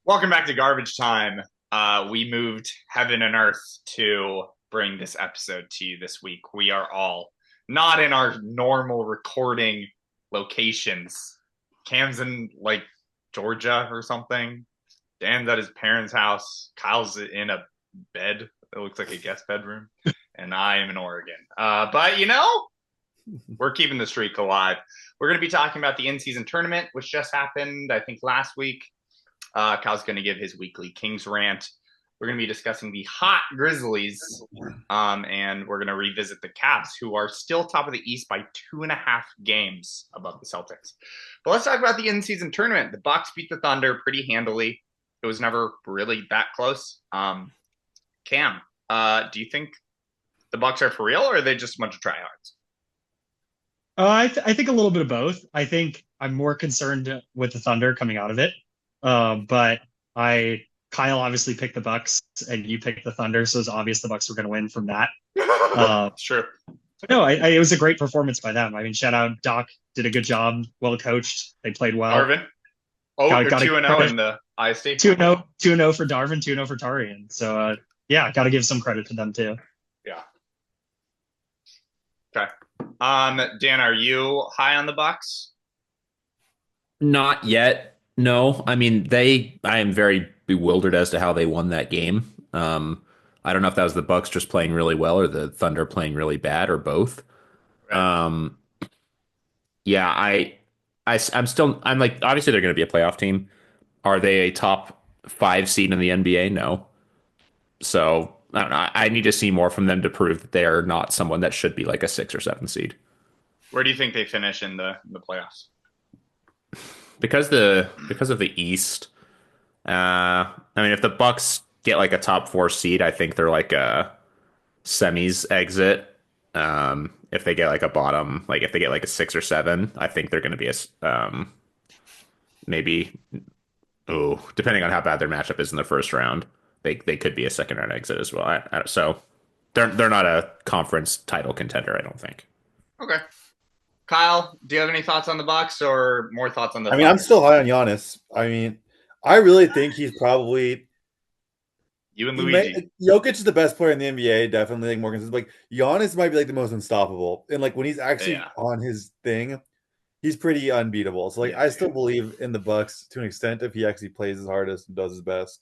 Welcome back to Garbage Time. We moved heaven and earth to bring this episode to you this week. We are all not in our normal recording locations. Cam's in like Georgia or something. Dan's at his parents' house. Kyle's in a bed. It looks like a guest bedroom. And I am in Oregon. But we're keeping the streak alive. We're going to be talking about the in-season tournament, which just happened, I think, last week. Kyle's going to give his weekly Kings rant. We're going to be discussing the hot Grizzlies, and we're going to revisit the Cavs, who are still top of the East by 2.5 games above the Celtics. But let's talk about the in-season tournament. The Bucks beat the Thunder pretty handily. It was never really that close. Cam, do you think the Bucks are for real, or are they just a bunch of tryhards? I think a little bit of both. I think I'm more concerned with the Thunder coming out of it. But Kyle obviously picked the Bucks and you picked the Thunder, so it's obvious the Bucks were going to win from that. Sure. No, it was a great performance by them. I mean, shout out Doc, did a good job, well coached. They played well. Darvin? Oh, Got, you're got 2-0 in the IST? 2-0, 2-0 for Darvin, 2-0 for Tarian. So, yeah, got to give some credit to them too. Yeah. Okay. Dan, are you high on the Bucks? Not yet. No. I mean, I am very bewildered as to how they won that game. I don't know if that was the Bucks just playing really well or the Thunder playing really bad or both. Right. Um, yeah, I'm like, obviously they're going to be a playoff team. Are they a top five seed in the NBA? No. So I don't know. I need to see more from them to prove that they are not someone that should be like a 6 or 7 seed. Where do you think they finish in the playoffs? Because of the East. I mean, if the Bucks get like a top four seed, I think they're like a semis exit. If they get like a bottom, like if they get like a 6 or 7, I think they're going to be maybe. Oh, depending on how bad their matchup is in the first round, they could be a second round exit as well. So they're not a conference title contender, I don't think. Okay. Kyle, do you have any thoughts on the Bucks or more thoughts on the I'm Thunder? still high on Giannis. I really think he's probably You and Luigi. Jokic is the best player in the NBA, definitely like more consistent. Like Giannis might be like the most unstoppable. And like when he's actually Yeah. on his thing, he's pretty unbeatable. So like Yeah, I still believe in the Bucks to an extent if he actually plays his hardest and does his best.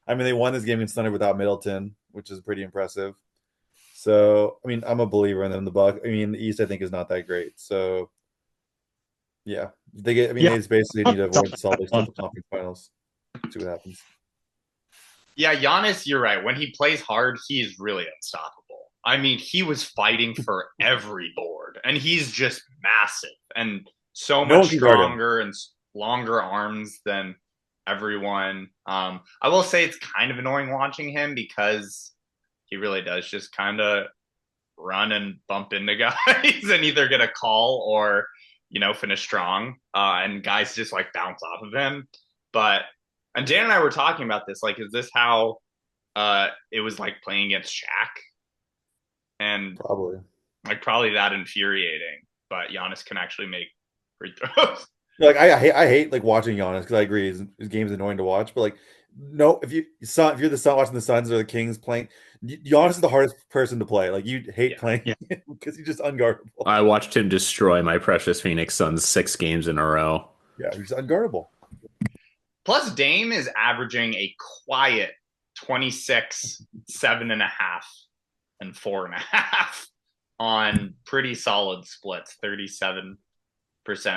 I mean, they won this game against Thunder without Middleton, which is pretty impressive. So I mean, I'm a believer in them. The Bucks. I mean, the East I think is not that great. So yeah, they Yeah, just basically need to avoid the Celtics to the conference finals. See what happens. Yeah, Giannis, you're right. When he plays hard, he is really unstoppable. I mean, he was fighting for every board, and he's just massive and so No one much can guard him. stronger and longer arms than everyone. I will say it's kind of annoying watching him because he really does just kind of run and bump into guys and either get a call or finish strong. And guys just like bounce off of him. But and Dan and I were talking about this. Like, is this how it was like playing against Shaq? And Probably. like probably that infuriating. But Giannis can actually make free throws. Like I hate like watching Giannis because I agree his game's annoying to watch. But like no, if you're the Sun watching the Suns or the Kings playing, Giannis is the hardest person to play. Like you hate playing yeah. because he's just unguardable. I watched him destroy my precious Phoenix Suns 6 games in a row. Yeah, he's unguardable. Plus, Dame is averaging a quiet 26, 7.5, and 4.5 on pretty solid splits. 37%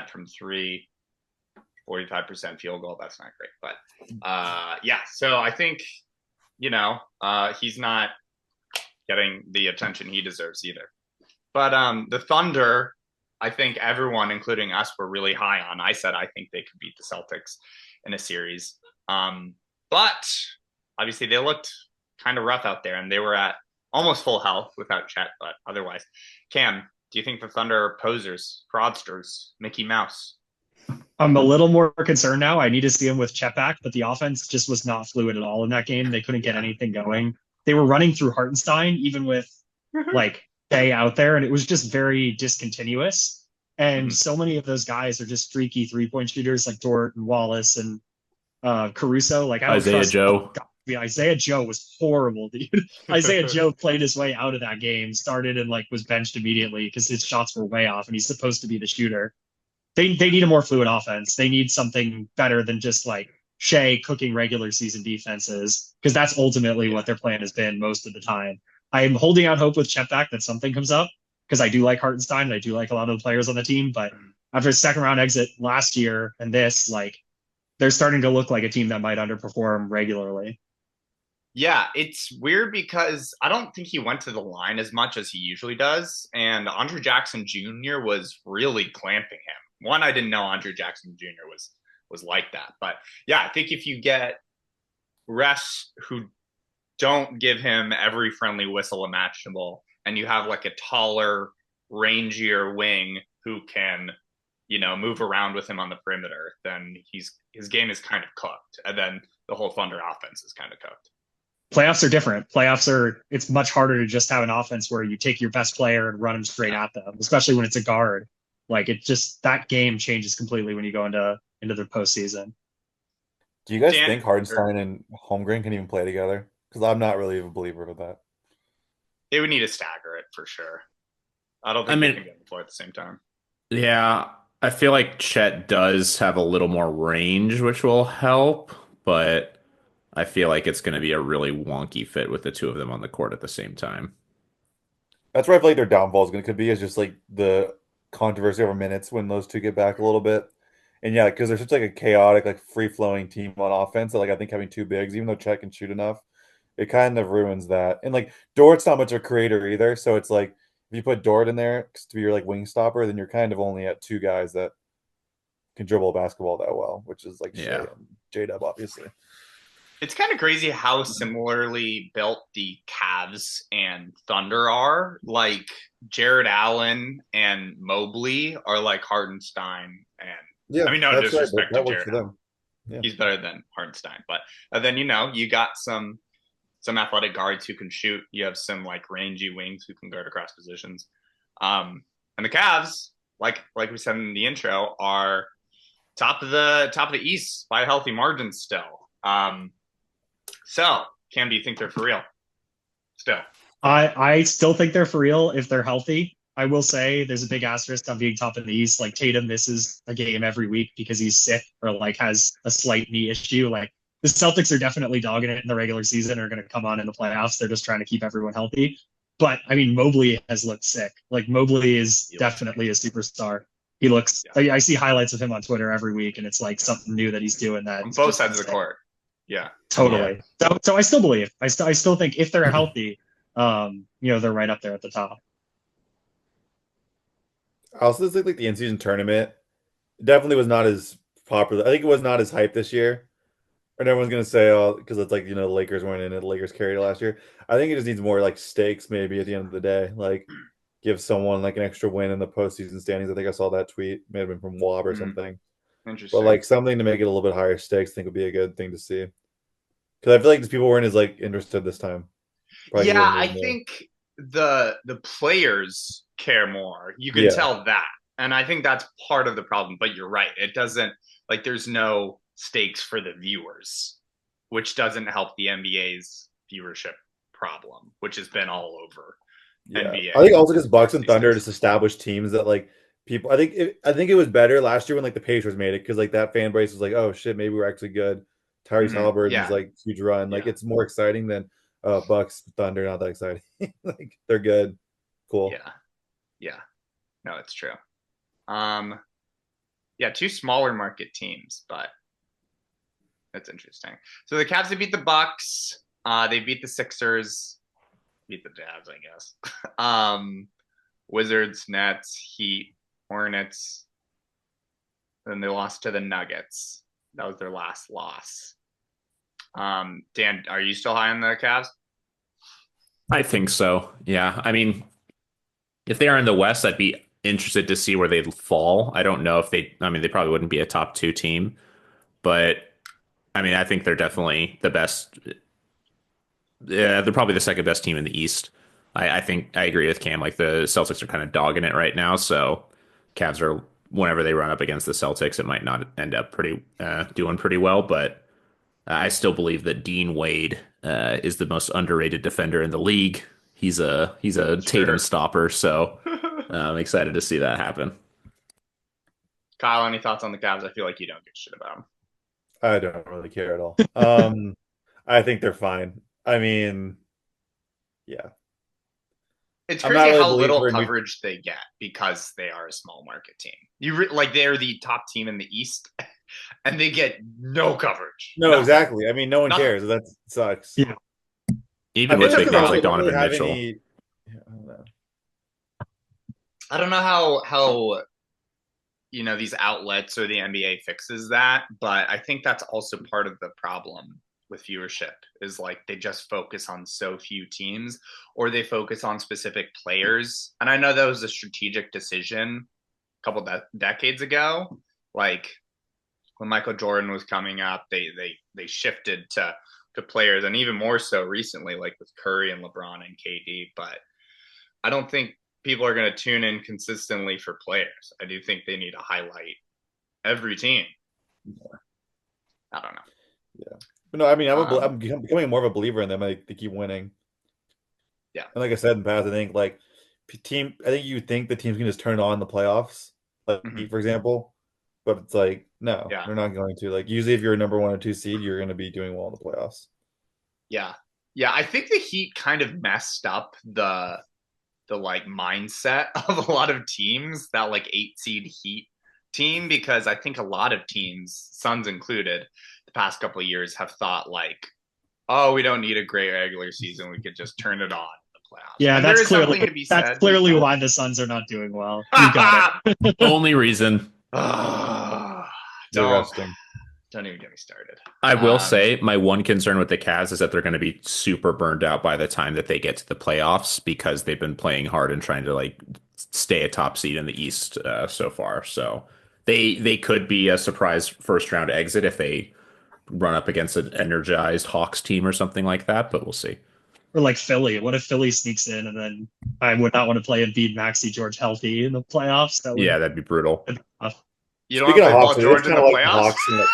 from three, 45% field goal. That's not great. But yeah, so I think, he's not getting the attention he deserves either. But the Thunder, I think everyone, including us, were really high on. I said I think they could beat the Celtics in a series. But obviously they looked kind of rough out there, and they were at almost full health without Chet, but otherwise. Cam, do you think the Thunder are posers, fraudsters, Mickey Mouse? I'm a little more concerned now. I need to see him with Chet back, but the offense just was not fluid at all in that game. They couldn't get anything going. They were running through Hartenstein, even with like Day out there, and it was just very discontinuous. And so many of those guys are just streaky 3-point shooters like Dort and Wallace and Caruso. Like I don't Isaiah trust. Joe. Isaiah Joe was horrible, dude. Isaiah Joe played his way out of that game, started and like was benched immediately because his shots were way off, and he's supposed to be the shooter. They need a more fluid offense. They need something better than just like Shea cooking regular season defenses, because that's ultimately what their plan has been most of the time. I am holding out hope with Chet back that something comes up, because I do like Hartenstein and I do like a lot of the players on the team. But after a second round exit last year and this, like they're starting to look like a team that might underperform regularly. Yeah, it's weird because I don't think he went to the line as much as he usually does. And Andre Jackson Jr. was really clamping him. One, I didn't know Andre Jackson Jr. was like that. But yeah, I think if you get refs who don't give him every friendly whistle imaginable, and you have like a taller, rangier wing who can, move around with him on the perimeter, then his game is kind of cooked. And then the whole Thunder offense is kind of cooked. Playoffs are different. It's much harder to just have an offense where you take your best player and run him straight at them, especially when it's a guard. Like that game changes completely when you go into the postseason. Do you guys think Hardenstein and Holmgren can even play together? Because I'm not really a believer of that. They would need to stagger it for sure. I don't think they can get on the floor at the same time. Yeah, I feel like Chet does have a little more range, which will help, but I feel like it's going to be a really wonky fit with the two of them on the court at the same time. That's where I feel like their downfall could be, is just like the controversy over minutes when those two get back a little bit. And yeah, because they're such like a chaotic, like free-flowing team on offense that like I think having two bigs, even though Chet can shoot enough, it kind of ruins that. And like Dort's not much of a creator either, so it's like if you put Dort in there to be your like wing stopper, then you're kind of only at two guys that can dribble a basketball that well, which is like Shea and J-Dub, obviously. It's kind of crazy how similarly built the Cavs and Thunder are. Like Jared Allen and Mobley are like Hartenstein and I mean, no disrespect to Jared Allen. Yeah. He's better than Hartenstein, but then you got some athletic guards who can shoot. You have some like rangy wings who can guard across positions. And the Cavs, like we said in the intro, are top of the East by a healthy margin still. So, Cam, do you think they're for real? Still, I still think they're for real if they're healthy. I will say there's a big asterisk on being top in the East. Like Tatum misses a game every week because he's sick or like has a slight knee issue. Like the Celtics are definitely dogging it in the regular season, are going to come on in the playoffs. They're just trying to keep everyone healthy. But I mean, Mobley has looked sick. Like Mobley is definitely a superstar. He looks. I see highlights of him on Twitter every week, and it's like something new that he's doing. That on both sides of the court. Yeah, totally. Yeah. So I still believe. I still think if they're healthy, they're right up there at the top. I also think like the in-season tournament definitely was not as popular. I think it was not as hyped this year. And everyone's gonna say, oh, because it's like the Lakers weren't in it, the Lakers carried it last year. I think it just needs more like stakes, maybe at the end of the day. Like give someone like an extra win in the postseason standings. I think I saw that tweet. May have been from Wob or something. Interesting. But like something to make it a little bit higher stakes, I think would be a good thing to see. Because I feel like these people weren't as like interested this time. Probably I think the players care more. You can tell that. And I think that's part of the problem. But you're right. It doesn't like there's no stakes for the viewers, which doesn't help the NBA's viewership problem, which has been all over NBA. I think also because Bucks and Thunder just established teams that like people. I think it was better last year when like the Pacers made it, because like that fan base was like, oh shit, maybe we're actually good. Tyrese Halliburton's like huge run. Like it's more exciting than Bucks Thunder. Not that exciting. Like they're good, cool. Yeah. No, it's true. Two smaller market teams, but that's interesting. So the Cavs, they beat the Bucks. They beat the Sixers. Beat the Jazz, I guess. Wizards, Nets, Heat, Hornets. Then they lost to the Nuggets. That was their last loss. Dan, are you still high on the Cavs? I think so. Yeah. I mean, if they are in the West, I'd be interested to see where they'd fall. I don't know if they probably wouldn't be a top 2 team, but I mean, I think they're definitely the best. Yeah, they're probably the second best team in the East. I think I agree with Cam. Like the Celtics are kind of dogging it right now. So Cavs are, whenever they run up against the Celtics, it might not end up doing pretty well, but I still believe that Dean Wade is the most underrated defender in the league. He's a Tatum Sure. stopper, so I'm excited to see that happen. Kyle, any thoughts on the Cavs? I feel like you don't give a shit about them. I don't really care at all. I think they're fine. I mean, yeah. It's I'm not crazy really a how little believer in coverage they get because they are a small market team. Like they're the top team in the East, and they get no coverage. No, Nothing. exactly. I mean, no one Nothing. cares. That sucks. Yeah. Even I think with It's a big because names problem. like they don't really Donovan have Mitchell. any. I don't know. I don't know how these outlets or the NBA fixes that, but I think that's also part of the problem with viewership is like they just focus on so few teams or they focus on specific players. And I know that was a strategic decision a couple decades ago. Like when Michael Jordan was coming up, they shifted to players, and even more so recently, like with Curry and LeBron and KD. But I don't think people are going to tune in consistently for players. I do think they need to highlight every team. I don't know. Yeah. But no, I mean, I'm Um, becoming more of a believer in them. Like they keep winning. yeah. And like I said in the past, I think like team. I think you think the teams can just turn on the playoffs, like Mhm. for example, but it's like no, Yeah. they're not going to. Like usually, if you're a number 1 or 2 seed, you're going to be doing well in the playoffs. Yeah. Yeah. I think the Heat kind of messed up the like mindset of a lot of teams, that like 8 seed Heat team, because I think a lot of teams, Suns included, the past couple of years have thought like, oh, we don't need a great regular season. We could just turn it on in the playoffs. Yeah, And there is something to be said. why the Suns are not doing well. You got it. Only reason. They're don't resting. don't even get me started. I will say my one concern with the Cavs is that they're going to be super burned out by the time that they get to the playoffs because they've been playing hard and trying to like stay a top seed in the East so far. So they could be a surprise first round exit if they run up against an energized Hawks team or something like that. But we'll see. Or like Philly. What if Philly sneaks in and then I would not want to play Embiid, Maxey, George healthy in the playoffs? That would Yeah, that'd be brutal. be tough. You don't want Speaking to of play Hawks, Paul it's George in kind the of like the playoffs? Hawks. It's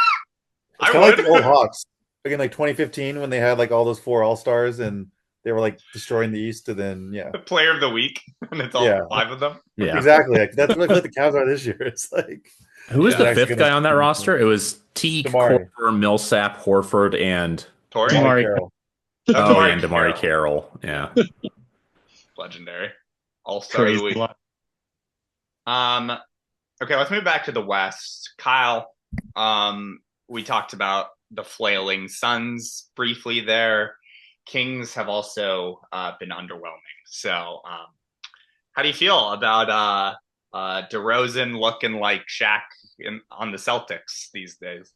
I kind of like would. the old Hawks. Like in like 2015 when they had like all those 4 All-Stars and they were like destroying the East. And then yeah, The player of the week, and it's all yeah, 5 of them. Yeah. exactly. Like that's what I feel like the Cavs are this year. It's like Who was Yeah. the they're actually fifth gonna. guy on that roster? It was Teague, Damari. Korver, Millsap, Horford, and Tori? Damari Damari. Carroll. oh Damari yeah, and Damari Carroll. Carroll. Yeah. Legendary. All-star of the Crazy. week. Okay, let's move back to the West. Kyle, we talked about the flailing Suns briefly there. Kings have also been underwhelming. So, how do you feel about DeRozan looking like Shaq on the Celtics these days?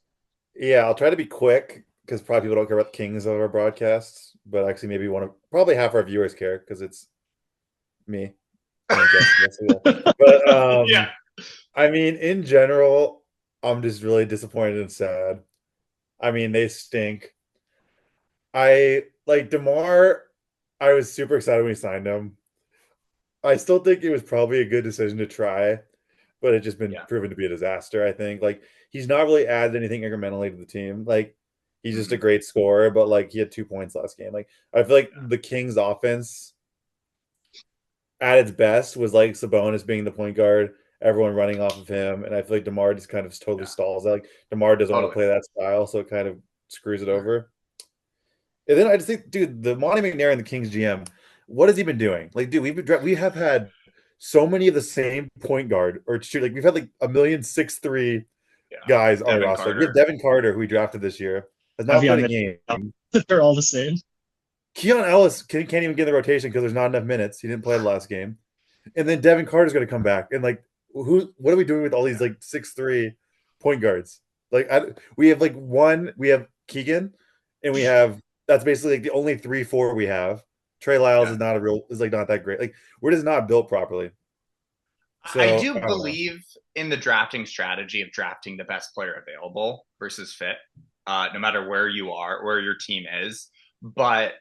Yeah, I'll try to be quick because probably people don't care about the Kings of our broadcasts, but actually maybe probably half our viewers care because it's me. But Yeah. I mean, in general, I'm just really disappointed and sad. I mean, they stink. I like DeMar. I was super excited when we signed him. I still think it was probably a good decision to try, but it's just been proven to be a disaster. I think like he's not really added anything incrementally to the team. Like he's just a great scorer, but like he had 2 points last game. Like I feel like the Kings offense at its best was like Sabonis being the point guard, everyone running off of him, and I feel like DeMar just kind of totally stalls. Like DeMar doesn't want to play that style, so it kind of screws it over. And then I just think, dude, the Monty McNair, the Kings GM, what has he been doing? Like, dude, we have had so many of the same point guard or shoot. Like we've had like a million 6'3" guys on the roster. Like, we have Devin Carter, who we drafted this year, has not played a game. They're all the same. Keon Ellis can't even get in the rotation because there's not enough minutes. He didn't play the last game. And then Devin Carter's going to come back. And like, what are we doing with all these like 6'3" point guards? Like, we have Keegan, and we have, that's basically like the only 3-4 we have. Trey Lyles is not that great. Like, we're just not built properly. So, I do believe in the drafting strategy of drafting the best player available versus fit, no matter where you are, where your team is. But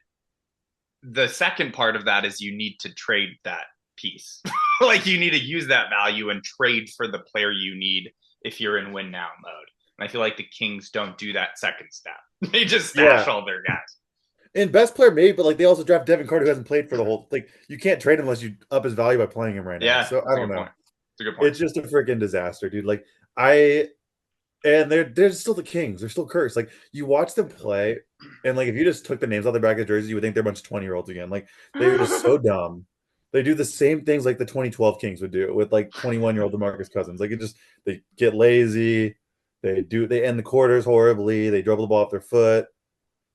the second part of that is you need to trade that piece. Like you need to use that value and trade for the player you need if you're in win now mode. And I feel like the Kings don't do that second step. They just stash all their guys. And best player maybe, but like they also draft Devin Carter who hasn't played for the whole like you can't trade him unless you up his value by playing him right now. Yeah, So I don't know. It's a good point. It's just a freaking disaster, dude. Like and they're still the Kings. They're still cursed. Like you watch them play, and like if you just took the names out of the back of the jerseys, you would think they're a bunch of 20-year-olds again. Like they're just so dumb. They do the same things like the 2012 Kings would do with like 21-year-old DeMarcus Cousins. Like they get lazy. They end the quarters horribly. They dribble the ball off their foot.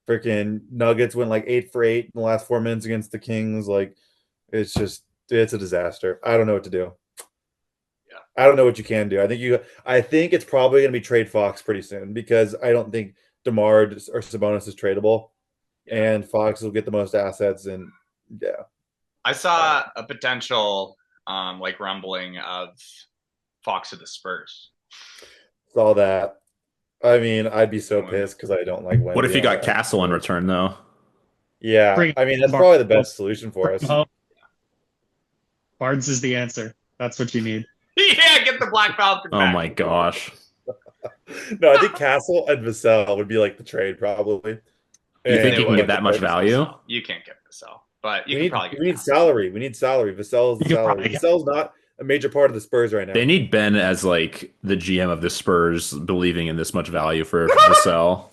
Freaking Nuggets went like 8 for 8 in the last 4 minutes against the Kings. Like it's a disaster. I don't know what to do. I don't know what you can do. I think it's probably going to be trade Fox pretty soon because I don't think DeMar or Sabonis is tradable, and Fox will get the most assets. And I saw a potential like rumbling of Fox to the Spurs. Saw that. I mean, I'd be so pissed because I don't like Wemby. What if you got Castle in return though? Yeah, I mean that's probably the best solution for us. Barnes is the answer. That's what you need. Yeah, get the Black Falcon back. Oh my gosh. No, I think Castle and Vassell would be like the trade probably. You think you can get that much value? You can't get Vassell, but you can probably get. We need salary. We need salary. Vassell's salary. Vassell's not a major part of the Spurs right now. They need Ben as like the GM of the Spurs, believing in this much value for Vassell.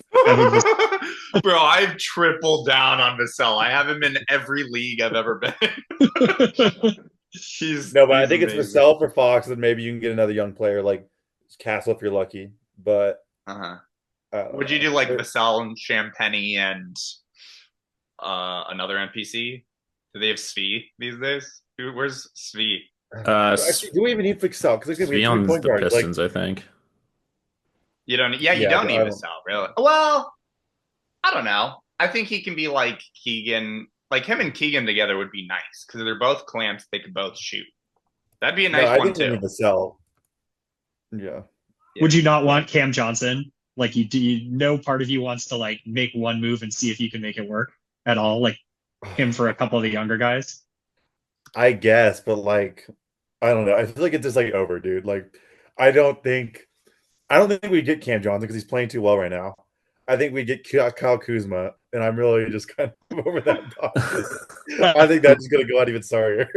Bro, I've tripled down on Vassell. I have him in every league I've ever been. I think it's Vassell for Fox, and maybe you can get another young player like Castle if you're lucky. But would you do like Vassell and Champagny and another NPC? Do they have Svi these days? Where's Svi? Actually, do we even need Vassell? Because we have 3 point the guards. Pistons, I think. You don't. Yeah, you don't need Vassell, really. Well, I don't know. I think he can be like Keegan. Like him and Keegan together would be nice because they're both clamps. They could both shoot. That'd be a nice one too. I think we need Vassell. Yeah. Would you not want Cam Johnson? Like, no part of you wants to like make one move and see if you can make it work at all. Like him for a couple of the younger guys. I guess, but like, I don't know. I feel like it's just like over, dude. Like, I don't think we get Cam Johnson because he's playing too well right now. I think we get Kyle Kuzma, and I'm really just kind of over that. I think that's just going to go out even sorrier.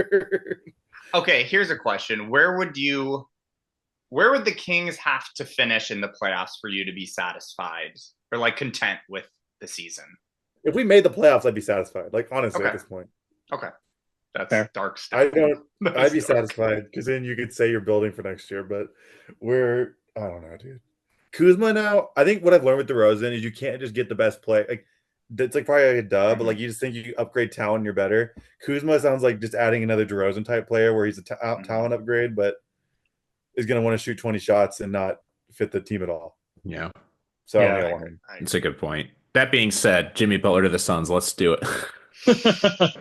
Okay, here's a question: Where would the Kings have to finish in the playoffs for you to be satisfied or like content with the season? If we made the playoffs, I'd be satisfied. Like honestly, at this point. Okay, that's fair. Dark stuff. I'd be satisfied because then you could say you're building for next year. But I don't know, dude. Kuzma now, I think what I've learned with DeRozan is you can't just get the best play. Like it's like probably like a dub, but like you just think you upgrade talent and you're better. Kuzma sounds like just adding another DeRozan type player where he's a talent upgrade, but is going to want to shoot 20 shots and not fit the team at all. Yeah. So I want him. It's a good point. That being said, Jimmy Butler to the Suns. Let's do it.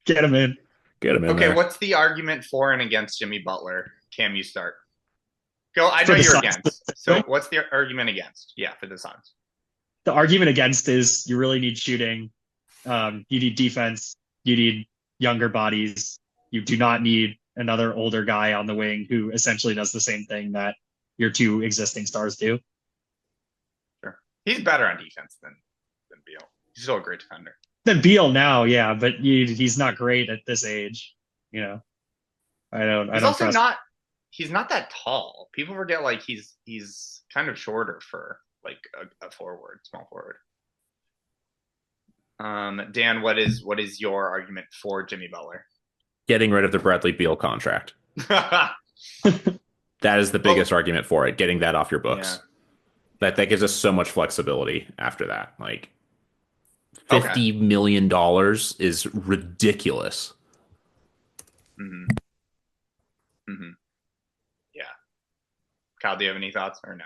Get him in. Get him in. Okay, there. What's the argument for and against Jimmy Butler? Cam, you start. Go. I know you're against. So what's the argument against? Yeah, for the Suns. The argument against is you really need shooting. You need defense. You need younger bodies. You do not need another older guy on the wing who essentially does the same thing that your 2 existing stars do. Sure. He's better on defense than Beal. He's still a great defender. Than Beal now, yeah, but he's not great at this age. You know, He's not that tall. People forget like he's kind of shorter for like a forward, small forward. Dan, what is your argument for Jimmy Butler? Getting rid of the Bradley Beal contract. That is the biggest argument for it. Getting that off your books. Yeah. That gives us so much flexibility after that. Like $50 million is ridiculous. Mm-hmm. Mm-hmm. Yeah. Kyle, do you have any thoughts or no?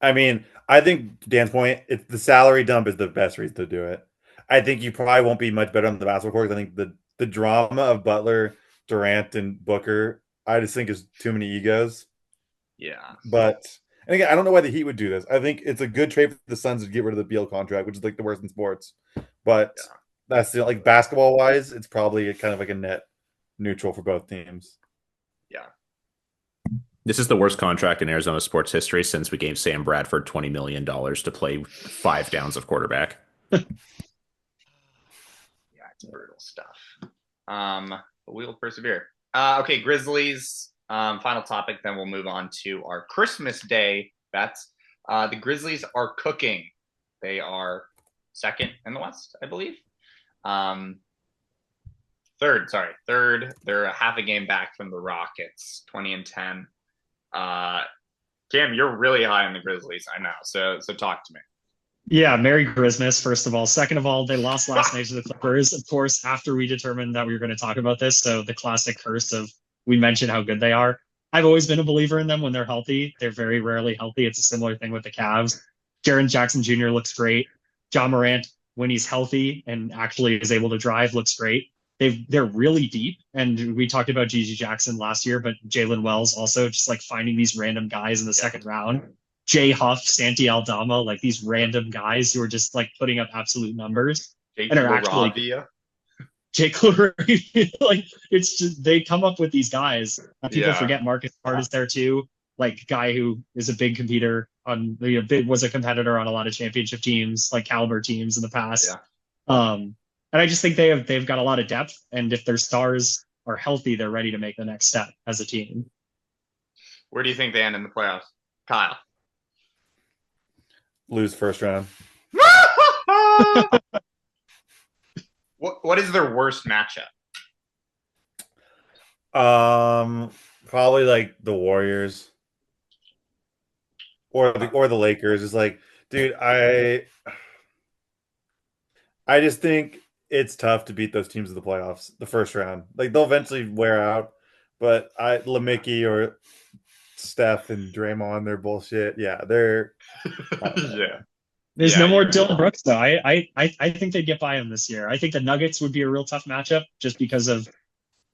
I mean, I think Dan's point, the salary dump is the best reason to do it. I think you probably won't be much better on the basketball court. I think the drama of Butler, Durant, and Booker, I just think is too many egos. Yeah. But, and again, I don't know why the Heat would do this. I think it's a good trade for the Suns to get rid of the Beal contract, which is like the worst in sports. But that's like basketball wise, it's probably kind of like a net neutral for both teams. Yeah. This is the worst contract in Arizona sports history since we gave Sam Bradford $20 million to play 5 downs of quarterback. Yeah, it's brutal stuff. But we will persevere. Okay, Grizzlies. Final topic, then we'll move on to our Christmas Day bets. The Grizzlies are cooking. They are second in the West, I believe. Third. They're a half a game back from the Rockets, 20-10. Cam, you're really high on the Grizzlies, I know. So talk to me. Yeah, Merry Christmas, first of all. Second of all, they lost last night to the Clippers, of course, after we determined that we were going to talk about this. So the classic curse of we mentioned how good they are. I've always been a believer in them when they're healthy. They're very rarely healthy. It's a similar thing with the Cavs. Jaren Jackson Jr. looks great. John Morant, when he's healthy and actually is able to drive, looks great. They're really deep. And we talked about Gigi Jackson last year, but Jalen Wells also just like finding these random guys in the second round. Jay Huff, Santi Aldama, like these random guys who are just like putting up absolute numbers Jake and are actually LaRavia. Jake LaRavia. Like it's just they come up with these guys. People Yeah. forget Marcus Smart is there too, like guy who is a big competitor on was a competitor on a lot of championship teams, like caliber teams in the past. Yeah. And I just think they've got a lot of depth, and if their stars are healthy, they're ready to make the next step as a team. Where do you think they end in the playoffs? Kyle. Lose first round. What is their worst matchup? Probably like the Warriors or the Lakers. It's like, dude, I just think it's tough to beat those teams in the playoffs, the first round. Like they'll eventually wear out, but Lamicki or Steph and Draymond, they're bullshit. Yeah, they're Yeah. There's Yeah, no more you're Dylan Brooks though. I think they'd get by him this year. I think the Nuggets would be a real tough matchup just because of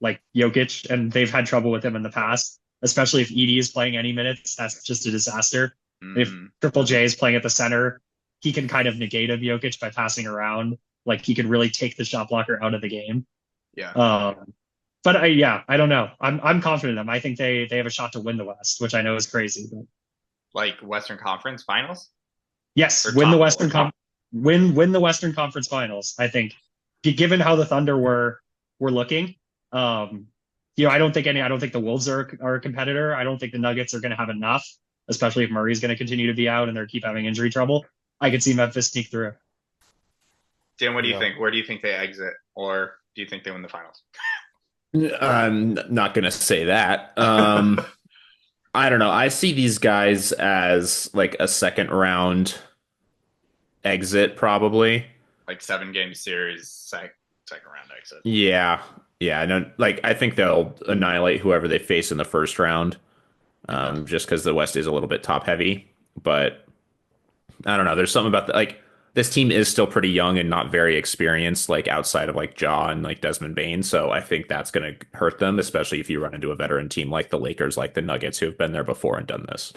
like Jokic, and they've had trouble with him in the past, especially if Edie is playing any minutes. That's just a disaster. If Triple J is playing at the center, he can kind of negate a Jokic by passing around. Like he could really take the shot blocker out of the game. Yeah. But I don't know. I'm confident in them. I think they have a shot to win the West, which I know is crazy. But Like Western Conference Finals? yes, Or win the top Western four. win the Western Conference Finals. I think, given how the Thunder were looking, I don't think the Wolves are a competitor. I don't think the Nuggets are going to have enough, especially if Murray's going to continue to be out and they keep having injury trouble. I could see Memphis sneak through. Dan, what do you Yeah. think? Where do you think they exit, or do you think they win the finals? I'm not going to say that. I don't know. I see these guys as like a second round exit, probably. Like 7-game series, second round exit. Yeah. Yeah. I think they'll annihilate whoever they face in the first round, just because the West is a little bit top heavy. But I don't know. There's something about this team is still pretty young and not very experienced, like outside of like Ja and like Desmond Bain. So I think that's going to hurt them, especially if you run into a veteran team like the Lakers, like the Nuggets, who have been there before and done this.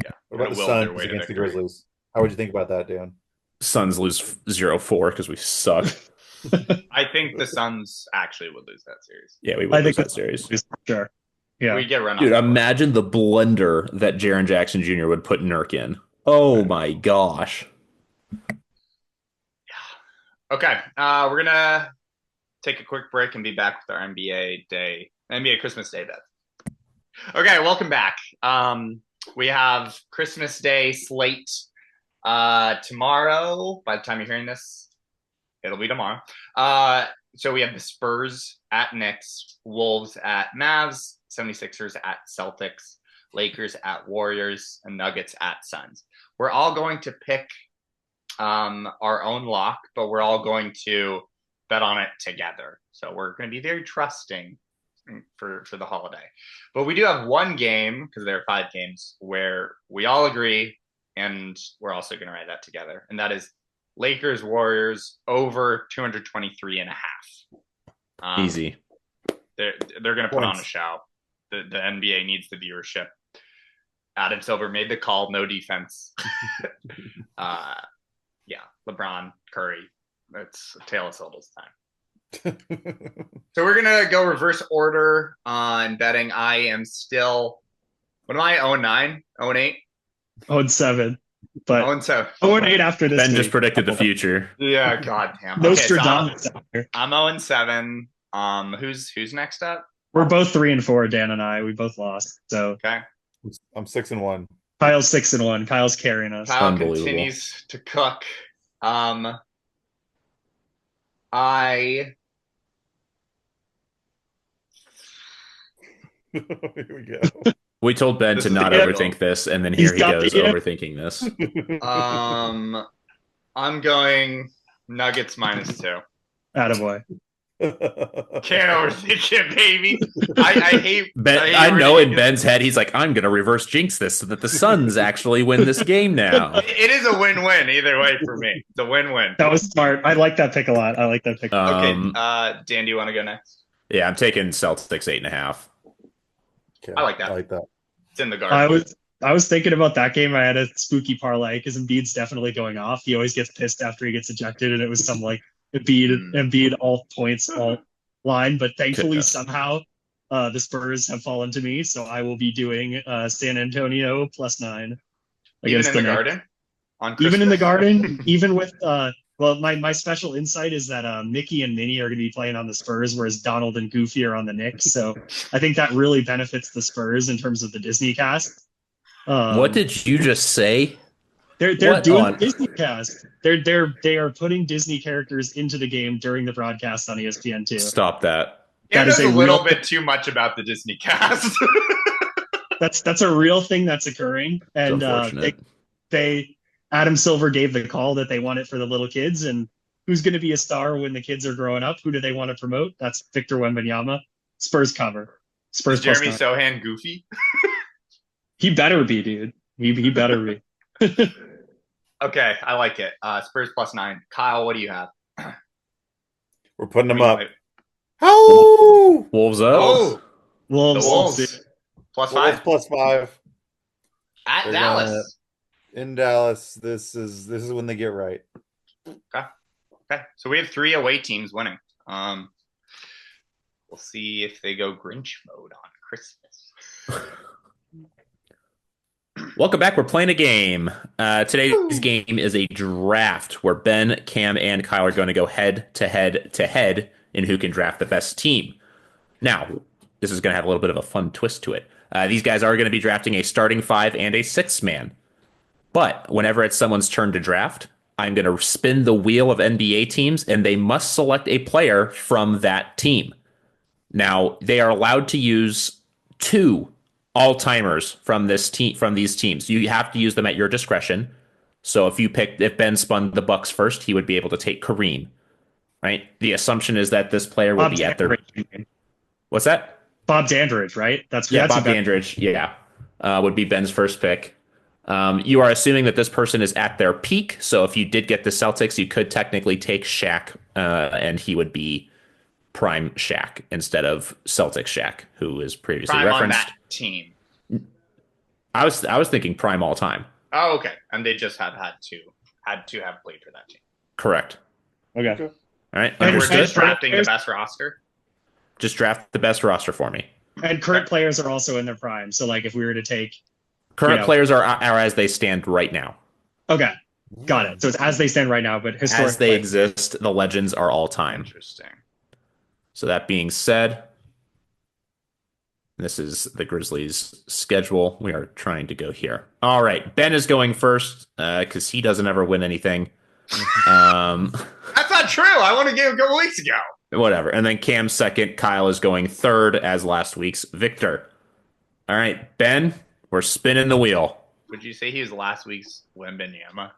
Yeah. What about the Will their Suns way to against the victory. Grizzlies? How would you think about that, Dan? Suns lose 0-4 because we suck. I think the Suns actually would lose that series. Yeah, we I would lose think that series. Sure. Yeah. We get run Dude, off. imagine the blender that Jaren Jackson Jr. would put Nurk in. Oh my gosh. Okay, we're gonna take a quick break and be back with our NBA Christmas Day bet. Okay, welcome back. We have Christmas Day slate tomorrow. By the time you're hearing this, it'll be tomorrow. So we have the Spurs at Knicks, Wolves at Mavs, 76ers at Celtics, Lakers at Warriors, and Nuggets at Suns. We're all going to pick our own lock, but we're all going to bet on it together. So we're going to be very trusting for the holiday. But we do have one game, because there are 5 games, where we all agree, and we're also going to write that together. And that is Lakers Warriors over 223.5. Easy. They're going to put on Points. a show. The NBA needs the viewership. Adam Silver made the call, no defense. Yeah, LeBron, Curry. It's a tale of Silver's time. So we're gonna go reverse order on betting. I am still. What am I? 0-9? 0-8? 0-7. But 0-7. 0-8 after this Ben week. just predicted the future. Yeah, goddamn. Nostradamus out here. I'm 0-7. Who's next up? We're both 3-4, Dan and I. We both lost. So Okay. I'm 6-1. Kyle's 6-1. Kyle's carrying us. Kyle Unbelievable. continues to cook. Here we go. We told Ben This to is not the overthink this, and then here he got goes the- overthinking this. I'm going Nuggets -2. Attaboy. Can't overthink it, baby. I hate. Ben, hate I know in overthinking. Ben's head, he's like, I'm going to reverse jinx this so that the Suns actually win this game now. It is a win-win either way for me. It's a win-win. That was smart. I like that pick a lot. I like that pick. Okay, Um, Dan, do you want to go next? Yeah, I'm taking Celtics 8.5. Okay, I like that. I like that. It's in the guard. I was thinking about that game. I had a spooky parlay because Embiid's definitely going off. He always gets pissed after he gets ejected, and it was some like Embiid all points, all line. But thankfully, Goodness. somehow the Spurs have fallen to me, so I will be doing San Antonio +9 Even against in the Knicks. Garden? On Even in the Christmas? Garden, even with well, my special insight is that Mickey and Minnie are going to be playing on the Spurs, whereas Donald and Goofy are on the Knicks. So I think that really benefits the Spurs in terms of the Disney cast. What did you just say? They're what doing on- the Disney cast? They are putting Disney characters into the game during the broadcast on ESPN too. Stop that. Yeah, That is there's a a little real- bit too much about the Disney cast. That's a real thing that's occurring, It's and unfortunate. they Adam Silver gave the call that they want it for the little kids, and who's going to be a star when the kids are growing up? Who do they want to promote? That's Victor Wembanyama. Spurs cover. Spurs Is Jeremy +9. Sohan goofy? He better be, dude. He better be. Okay, I like it. Spurs +9. Kyle, what do you have? We're putting them What do up. you Oh, Wolves up. Oh, the Wolves. Wolves. +5 +5 at They're Dallas. in Dallas. This is when they get right. Okay, so we have 3 away teams winning. We'll see if they go Grinch mode on Christmas. Welcome back. We're playing a game. Today's game is a draft where Ben, Cam, and Kyle are going to go head to head in who can draft the best team. Now, this is going to have a little bit of a fun twist to it. These guys are going to be drafting a starting 5 and a 6-man. But whenever it's someone's turn to draft, I'm going to spin the wheel of NBA teams, and they must select a player from that team. Now, they are allowed to use 2 all-timers from these teams. You have to use them at your discretion. So if Ben spun the Bucks first, he would be able to take Kareem, right? The assumption is that this player will be at their... What's that? Bob Dandridge, right? Yeah, that's Bob Dandridge, would be Ben's first pick. You are assuming that this person is at their peak, so if you did get the Celtics, you could technically take Shaq, and he would be prime Shaq instead of Celtics Shaq, who is previously Prime on referenced. that team. I was thinking prime all time. Oh, okay. And they just had to have played for that team. Correct. Okay. All right, And we're understood. just drafting the best roster. Just draft the best roster for me. And current players are also in their prime. So like if we were to take Current players are as they stand right now. okay, got it. So it's as they stand right now, but As historically they exist, the legends are all time. Interesting. So that being said, this is the Grizzlies' schedule. We are trying to go here. All right, Ben is going first because he doesn't ever win anything. That's not true. I want to give a couple weeks ago. Whatever. And then Cam second. Kyle is going third as last week's Victor. All right, Ben, we're spinning the wheel. Would you say he was last week's Wembanyama?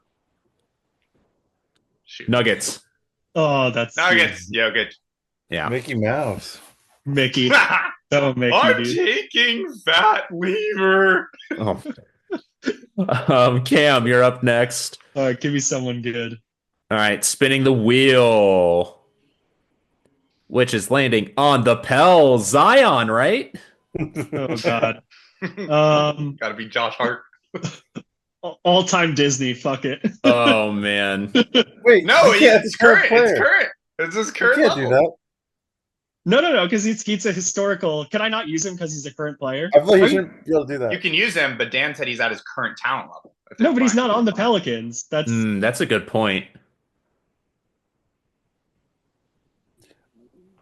Shoot. Nuggets. Oh, that's Nuggets. Yeah, good. Yeah. Mickey Mouse. Mickey. Oh, Mickey, I'm dude. taking Fat Weaver. Oh. Cam, you're up next. All right, give me someone good. All right, spinning the wheel, which is landing on the Pell Zion, right? Oh God. Gotta be Josh Hart. All-time Disney. Fuck it. Oh man. Wait, No, you can't it's describe current. player. It's current. It's his You current can't level. do that. No, because he's a historical. Can I not use him because he's a current player? I feel like you I mean, shouldn't be able to do that. You can use him, but Dan said he's at his current talent level. no, but he's not on the Pelicans. That's a good point.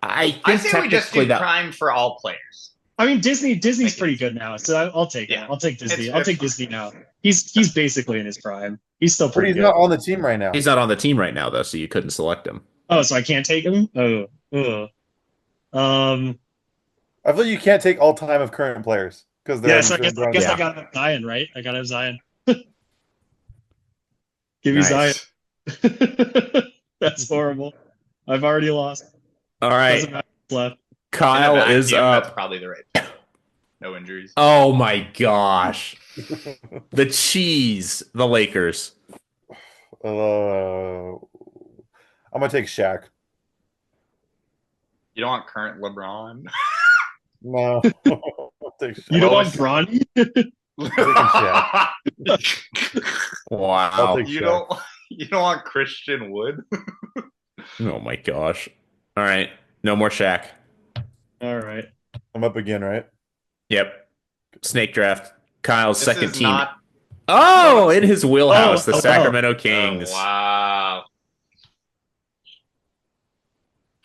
I I think say we just technically do that prime for all players. I mean, Disney's Like pretty it's- good now, so I'll take it. Yeah. I'll take Disney. It's I'll take fine. Disney now. He's basically in his prime. He's still But pretty he's good. not on the team right now. he's not on the team right now, though, so you couldn't select him. Oh, so I can't take him? Oh. Ugh. I feel like you can't take all time of current players because they're. Yeah, so I guess Yeah. I gotta have Zion, right? I gotta have Zion. Give me Nice. Zion. That's horrible. I've already lost. All right, Doesn't matter what's left. Kyle In the is vacuum, That's up. probably the right pick. No injuries. Oh my gosh, the cheese, the Lakers. I'm gonna take Shaq. You don't want current LeBron. No, I'll take Shaq. You don't Well, want Bronny? Wow. I'll take you Shaq. don't want Christian Wood. Oh my gosh. All right, no more Shaq. All right. I'm up again, right? Yep. Snake draft. Kyle's This second is team. not. Oh, in his wheelhouse, the Oh, Sacramento Kings. Oh, wow.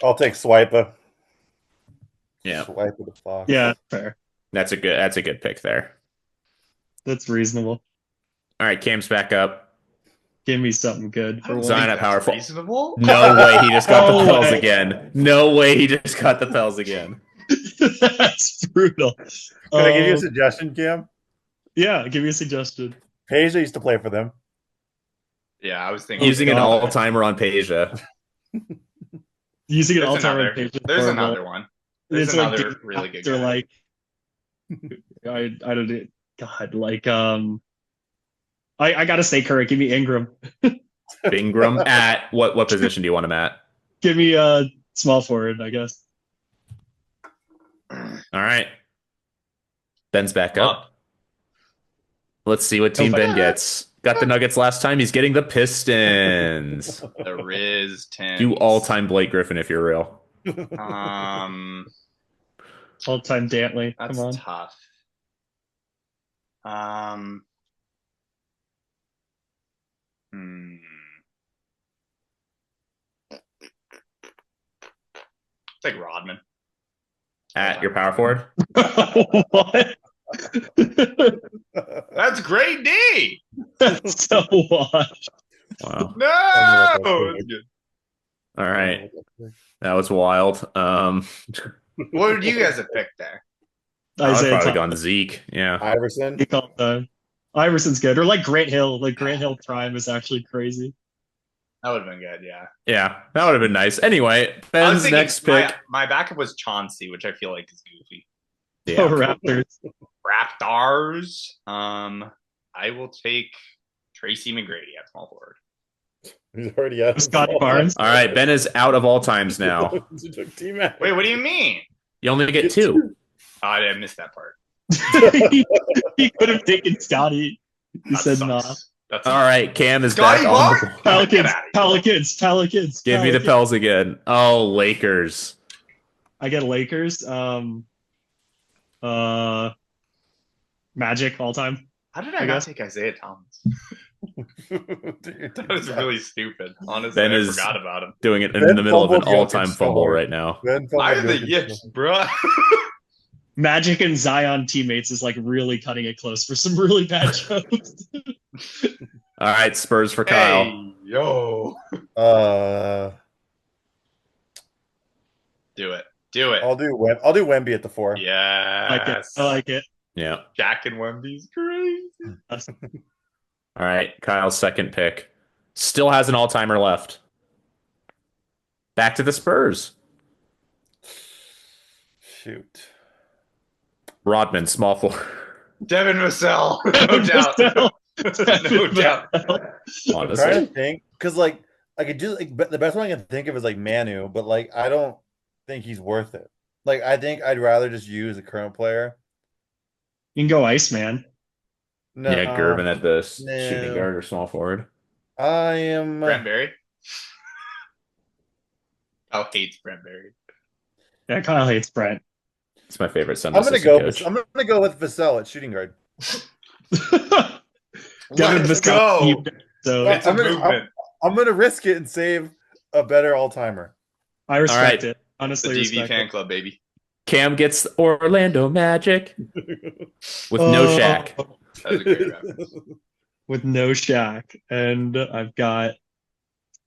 I'll take Swiper. Yeah, Swiper the Fox. Yeah, fair. that's a good pick there. That's reasonable. All right, Cam's back up. Give me something good I for don't Zion once. at think power that's forward. reasonable. No way he just got No the Pels way. again. No way he just got the Pels again. That's brutal. Can I give you a suggestion, Cam? Yeah, give me a suggestion. Peja used to play for them. Yeah, I was thinking. Using an God. all-timer on Peja. Using an There's all-time another. page. is There's horrible. another one. There's It's another like really good they're guy. like I don't God like I gotta say Curry. Give me Ingram. Ingram at what position do you want him at? Give me small forward. I guess. All right. Ben's back Well, up. Let's see what team Oh, Ben gets. Got the Nuggets last time. He's getting the Pistons. the Riz 10. Do all-time Blake Griffin if you're real. All-time Dantley. That's Come on. tough. Hmm. It's like Rodman. At your power forward? What? That's great D. That's so washed. Wow. No, that's good. All right. That was wild. What would you guys have picked there? I would Isaiah probably Thomas. gone Zeke. Yeah. Iverson. He called Iverson's good, or like Grant Hill. Like Grant Hill prime is actually crazy. That would have been good, yeah. Yeah. That would have been nice. Anyway, I was Ben's thinking next pick. My backup was Chauncey, which I feel like is goofy. Yeah. Oh, Raptors. Raptors. I will take Tracy McGrady at small forward. He's already at Scotty Barnes. All right. Ben is out of all times now. Wait, what do you mean? You only get two. Oh, I missed that part. he could have taken Scotty. He That said sucks. nah. That's All right. Cam is Scotty back on. Barnes? Pelicans, Get outta here. Pelicans. Give me the Pels again. Oh, Lakers. I get Lakers. Magic all time. How did I I not guess. take Isaiah Thomas? Dude, That was really stupid. Honestly, Ben I is- forgot about him. Doing it in Ben the middle of an fumbled all-time Jokic so fumble hard. right now. Ben I fumbled have the Jokic. yips, bro. Magic and Zion teammates is like really cutting it close for some really bad jokes. All right. Spurs for Kyle. Hey, yo. Do it. Do it. I'll do Wemby at the 4. Yes. I like it. Yeah. Jack and Wemby's crazy. All right. Kyle's second pick. Still has an all-timer left. Back to the Spurs. Shoot. Rodman, small forward. Devin Vassell. No doubt. No doubt. I'm trying Honestly. to think because like I could just like the best one I can think of is like Manu, but like I don't think he's worth it. Like I think I'd rather just use a current player. You can go Iceman. No, Yeah, Gervin at the no. shooting guard or small forward. I am. Brent Berry. Oh, hates Brent Berry. Yeah, Kyle hates Brent. It's my favorite son I'm gonna assistant go. coach. I'm gonna go with Vassell at shooting guard. Devin Let's Vassell. go. So It's a I'm gonna- movement. I'm gonna risk it and save a better all timer. I respect right. it. The Honestly, DV respect fan it. club, baby. Cam gets Orlando Magic with no Oh, Shaq. That was a great reference. with no Shaq, and I've got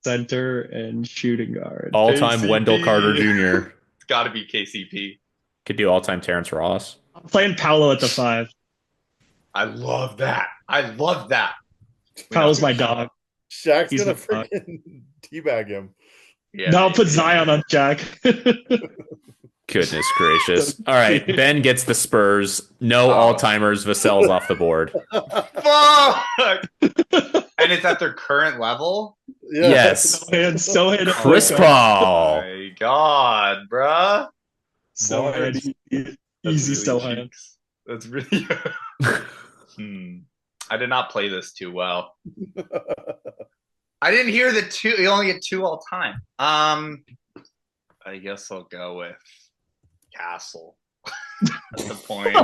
center and shooting guard. All-time KCP. Wendell Carter Jr. It's got to be KCP. Could do all-time Terrence Ross. I'm playing Paolo at the 5. I love that. I love that. Paolo's my dog. Shaq's He's gonna the fuck. freaking teabag him. Yeah, No, I'll maybe. put Zion on Jack. Goodness gracious. All right, Ben gets the Spurs. No Oh. all-timers. Vassell's off the board. Fuck! And it's at their current level? Yeah. Yes. Sohan, Chris Oh Paul. my god, bruh. Sohan, That's easy really Sohan. cheeks. That's really. I did not play this too well. I didn't hear the two. You only get 2 all time. I guess I'll go with Castle. That's the point.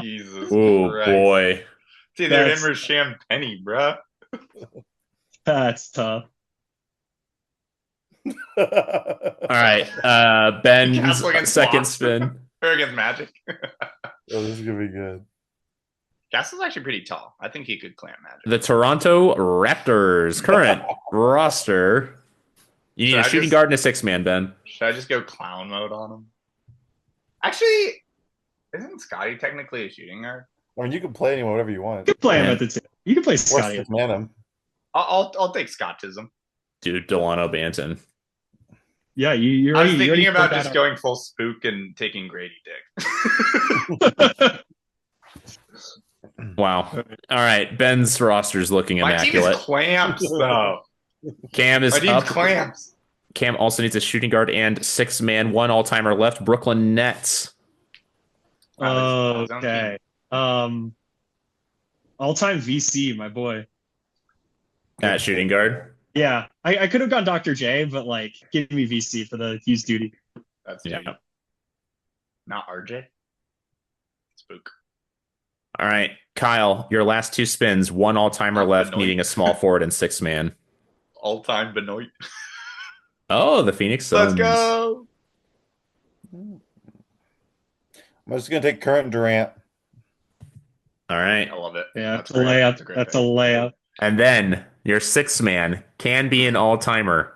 Jesus Oh Christ. boy. It's either That's- him or Champagne, bruh. That's tough. All right. Ben's Castle against second Boston. spin. Or against Magic. Oh, this is gonna be good. Castle's actually pretty tall. I think he could clamp Magic. The Toronto Raptors current roster. You need So a I shooting just- guard and a 6-man, Ben. Should I just go clown mode on him? Actually, isn't Scotty technically a shooting guard? I mean, you can play anyone whatever you want. You can play him Yeah. at the 2. You can play Or Scotty. six-man him. I'll take Scottism. Dude, Delano Banton. Yeah, you're I was you already thinking about put just that going full spook and taking Grady Dick. up. Wow. All right. Ben's roster is looking My team immaculate. is clamps, though. Cam is My team's up. clamps. Cam also needs a shooting guard and 6-man, 1 all-timer left. Brooklyn Nets. Wow, his own team. Okay. All-time VC, my boy. At shooting guard. Yeah, I could have gone Dr. J, but like, give me VC for the use duty. That's Yeah. duty. Not RJ. Spook. All right. Kyle, your last 2 spins. 1 all-timer left, Benoit. needing a small forward and 6-man. All-time Benoit. Oh, the Phoenix Suns. Let's go. I'm just gonna take current Durant. All right. I love it. Yeah, That's that's a great. layup. a great That's a pick. layup. And then your 6-man can be an all-timer.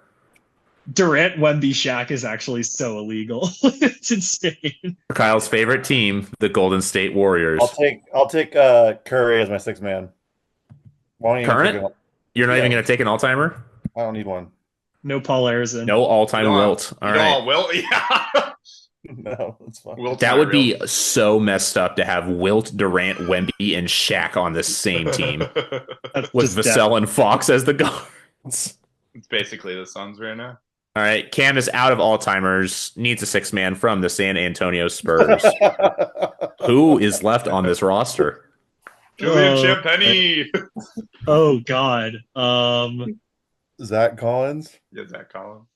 Durant Wemby Shaq is actually so illegal. It's insane. Kyle's favorite team, the Golden State Warriors. I'll take Curry as my 6-man. Why don't you even Current? take it? You're not Yeah. even going to take an all-timer? I don't need one. No Paul Arizin. No all-time You know, wilt. All right. Will, yeah. No, that's fine. Wilt's That not would real. be so messed up to have Wilt, Durant, Wemby, and Shaq on the same team That's with just Vassell and Fox as the guards. It's basically the Suns right now. All right. Cam is out of all-timers, needs a 6-man from the San Antonio Spurs. Who is left on this roster? Julian Oh, Champagny. Oh God. Zach Collins. Yeah, Zach Collins.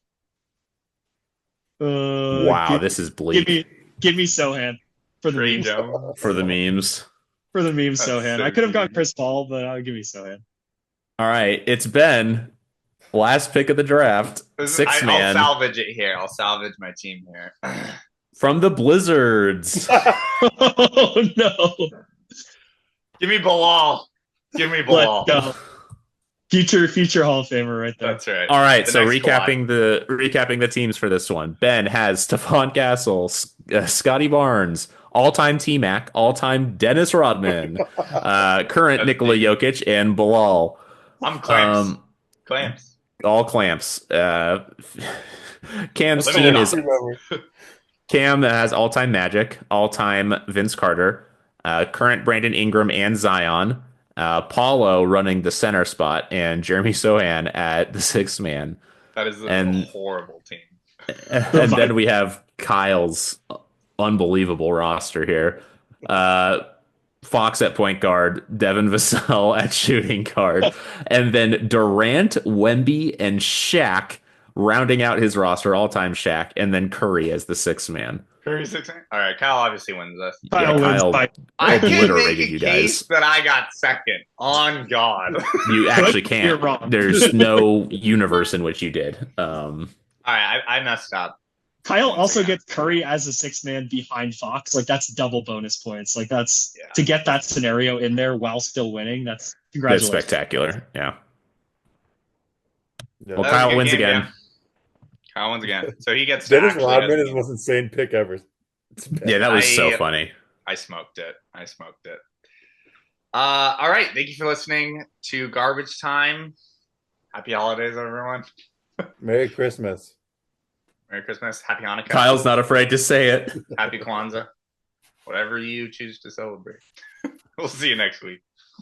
Wow, give, this is bleak give me Sohan for the Trey memes. Jones. for the memes. For the memes, That's Sohan. so I could have gone cute. Chris Paul, but I'll give you Sohan. All right. It's Ben. Last pick of the draft. I'll 6-man salvage it here. I'll salvage my team here. from the Blizzards. Oh no. Give me Bilal. Give me Bilal. Let's go. Future Hall of Famer right there. That's right. All right, The so next recapping the teams for this one. Ben has Stephon Castle, Scotty Barnes, all-time T-Mac, all-time Dennis Rodman, current That's Nikola deep. Jokic, and Bilal. I'm clamps. Um, Clamps. all clamps. Cam's Limited team is option. Cam has all-time Magic, all-time Vince Carter, current Brandon Ingram and Zion, Paulo running the center spot, and Jeremy Sohan at the 6-man. That is a And- horrible team. And then we have Kyle's unbelievable roster here. Fox at point guard, Devin Vassell at shooting guard, and then Durant, Wemby, and Shaq rounding out his roster, all-time Shaq, and then Curry as the sixth man. Curry 16. All right, Kyle obviously wins this. Kyle wins Kyle by I can make obliterated a you case guys. that I got second. On God. You actually You're can't. wrong. There's no universe in which you did. All right, I messed up. Kyle also gets Curry as a sixth man behind Fox. Like that's double bonus points. Like that's to get that scenario in there while still winning. That's congratulations. That's spectacular. Yeah. Yeah. Well, That was a Kyle good wins game, again. yeah. Kyle wins again. So he gets to Dennis actually Rodman has- is the most insane pick ever. Yeah, that was so I- funny. I smoked it. All right. Thank you for listening to Garbage Time. Happy holidays, everyone. Merry Christmas. Merry Christmas. Happy Hanukkah. Kyle's not afraid to say it. Happy Kwanzaa. Whatever you choose to celebrate. We'll see you next week.